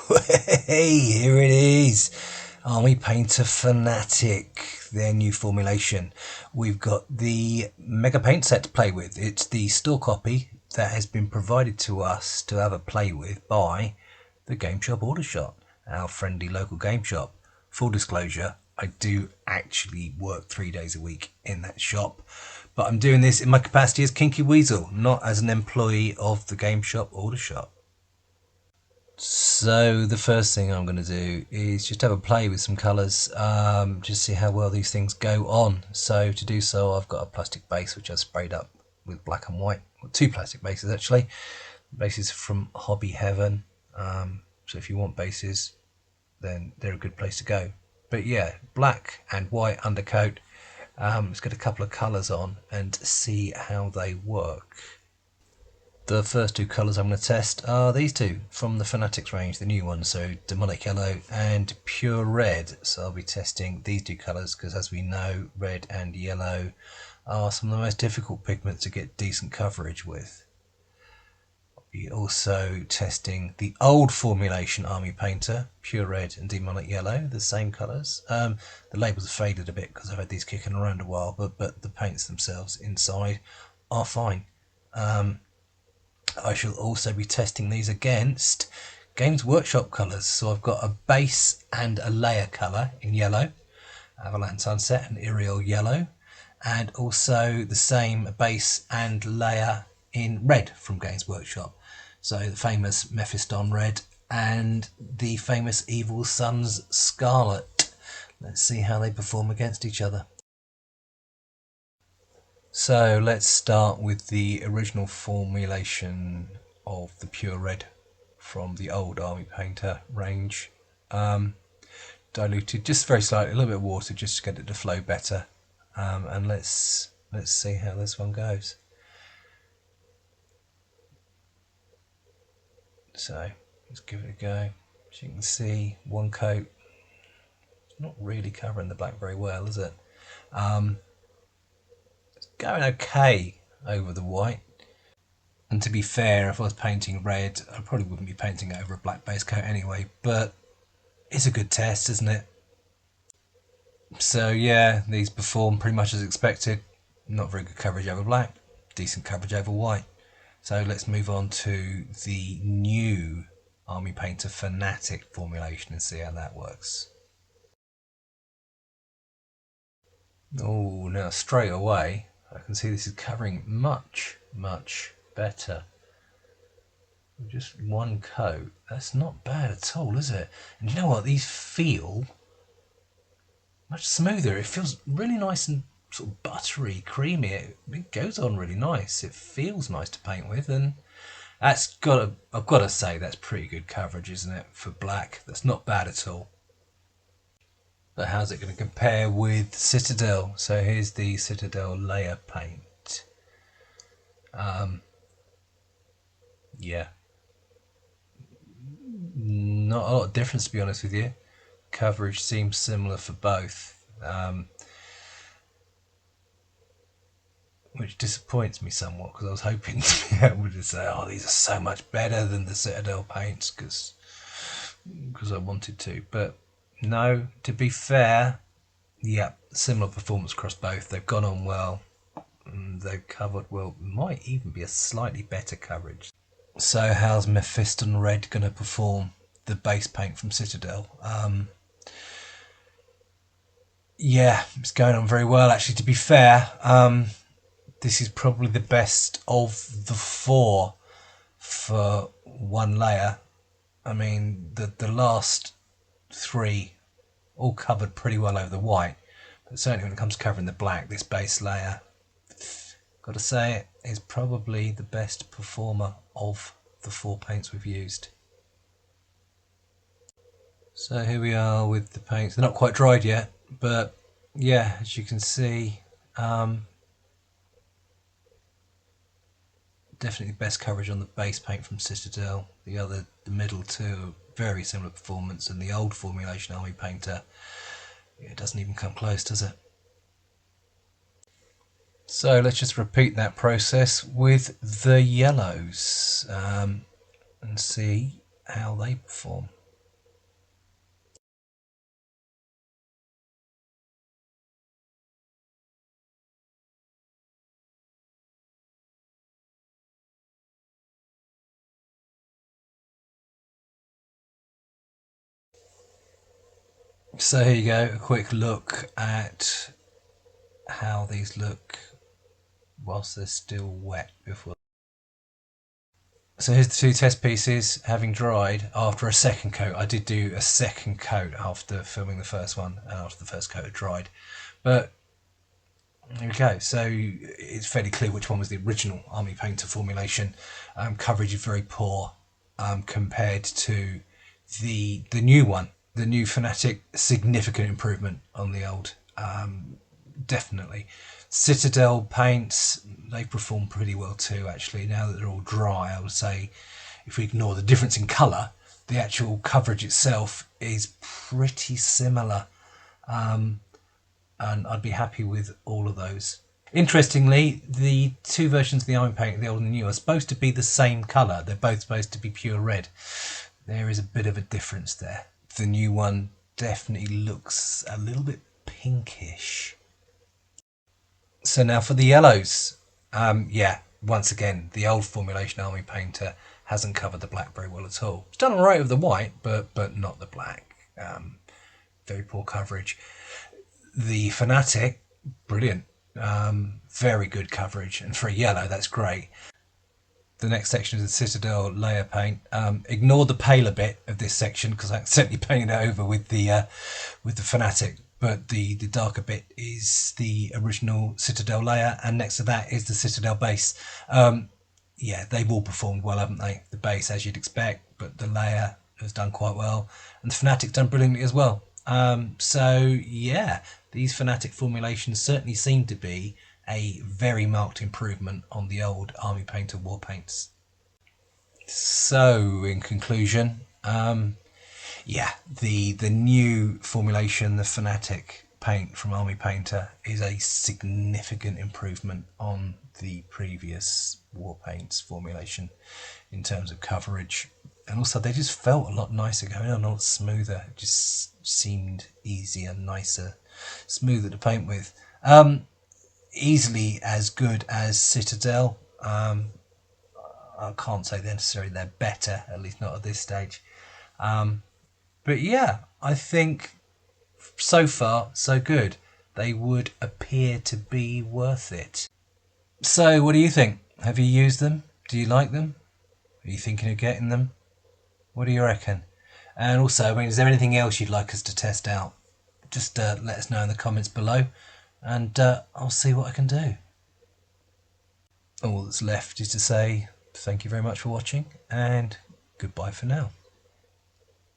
Hey, here it is. Army Painter Fanatic, their new formulation. We've got the Mega Paint set to play with. It's the store copy that has been provided to us to have a play with by the Game Shop Aldershot, our friendly local game shop. Full disclosure, I do actually work 3 days a week in that shop, but I'm doing this in my capacity as Kinky Weasel, not as an employee of the Game Shop Aldershot. So the first thing I'm going to do is just have a play with some colours, just see how well these things go on. So to do so, I've got a plastic base which I've sprayed up with black and white. Well, two plastic bases actually. Bases from Hobby Heaven. So if you want bases, then they're a good place to go. But yeah, black and white undercoat. Let's get a couple of colours on and see how they work. The first two colours I'm going to test are these two from the Fanatics range, the new ones, so Demonic Yellow and Pure Red. So I'll be testing these two colours because, as we know, red and yellow are some of the most difficult pigments to get decent coverage with. I'll be also testing the old formulation Army Painter, Pure Red and Demonic Yellow, the same colours. The labels have faded a bit because I've had these kicking around a while, but the paints themselves inside are fine. I shall also be testing these against Games Workshop colours. So I've got a base and a layer colour in yellow, Avalanche Sunset and Iriel Yellow, and also the same base and layer in red from Games Workshop. So the famous Mephiston Red and the famous Evil Sun's Scarlet. Let's see how they perform against each other. So let's start with the original formulation of the Pure Red from the old Army Painter range. Diluted just very slightly, a little bit of water just to get it to flow better. And let's see how this one goes. So let's give it a go. As you can see, one coat. It's not really covering the black very well, is it? Going okay over the white, and to be fair, if I was painting red I probably wouldn't be painting it over a black base coat anyway, but it's a good test, isn't it? So yeah, these perform pretty much as expected. Not very good coverage over black, decent coverage over white. So let's move on to the new Army Painter Fanatic formulation and see how that works. Oh, now straight away I can see this is covering much better. Just one coat. That's not bad at all, is it? And you know what? These feel much smoother. It feels really nice and sort of buttery, creamy. It goes on really nice. It feels nice to paint with, and I've got to say that's pretty good coverage, isn't it? For black, that's not bad at all. But how's it going to compare with Citadel? So here's the Citadel layer paint. Yeah, not a lot of difference, to be honest with you. Coverage seems similar for both, which disappoints me somewhat because I was hoping to be able to say, oh, these are so much better than the Citadel paints because I wanted to, but no, to be fair, yeah, similar performance across both. They've gone on well, they've covered well, might even be a slightly better coverage. So how's Mephiston Red going to perform, the base paint from Citadel? Yeah, it's going on very well actually, to be fair. This is probably the best of the four for one layer. I mean, the last three all covered pretty well over the white, but certainly when it comes to covering the black, this base layer, got to say it, is probably the best performer of the four paints we've used. So here we are with the paints. They're not quite dried yet, but yeah, as you can see, definitely best coverage on the base paint from Citadel. The middle two, very similar performance, and the old formulation Army Painter, it doesn't even come close, does it? So let's just repeat that process with the yellows and see how they perform. So here you go, a quick look at how these look whilst they're still wet before. So here's the two test pieces having dried after a second coat. I did do a second coat after filming the first one, after the first coat had dried. But here we go. So it's fairly clear which one was the original Army Painter formulation. Coverage is very poor compared to the new one. The new Fanatic, significant improvement on the old. Definitely. Citadel paints, they perform pretty well too, actually. Now that they're all dry, I would say, if we ignore the difference in colour, the actual coverage itself is pretty similar. And I'd be happy with all of those. Interestingly, the two versions of the Army Painter, the old and the new, are supposed to be the same colour. They're both supposed to be pure red. There is a bit of a difference there. The new one definitely looks a little bit pinkish. So now for the yellows. Yeah, once again, the old formulation Army Painter hasn't covered the black very well at all. It's done alright with the white, but not the black. Very poor coverage. The Fanatic, brilliant. Very good coverage, and for a yellow, that's great. The next section is the Citadel layer paint. Ignore the paler bit of this section because I accidentally painted it over with the Fanatic. But the darker bit is the original Citadel layer, and next to that is the Citadel base. Yeah, they've all performed well, haven't they? The base, as you'd expect, but the layer has done quite well, and the Fanatic's done brilliantly as well. So yeah, these Fanatic formulations certainly seem to be a very marked improvement on the old Army Painter war paints. So in conclusion, yeah, the new formulation, the Fanatic paint from Army Painter, is a significant improvement on the previous war paints formulation in terms of coverage, and also they just felt a lot nicer going on, a lot smoother. It just seemed easier, nicer, smoother to paint with. Easily as good as Citadel. I can't say necessarily they're better, at least not at this stage. But yeah, I think so far so good. They would appear to be worth it. So what do you think? Have you used them? Do you like them? Are you thinking of getting them? What do you reckon? And also, I mean, is there anything else you'd like us to test out? Just let us know in the comments below, and I'll see what I can do. All that's left is to say thank you very much for watching, and goodbye for now.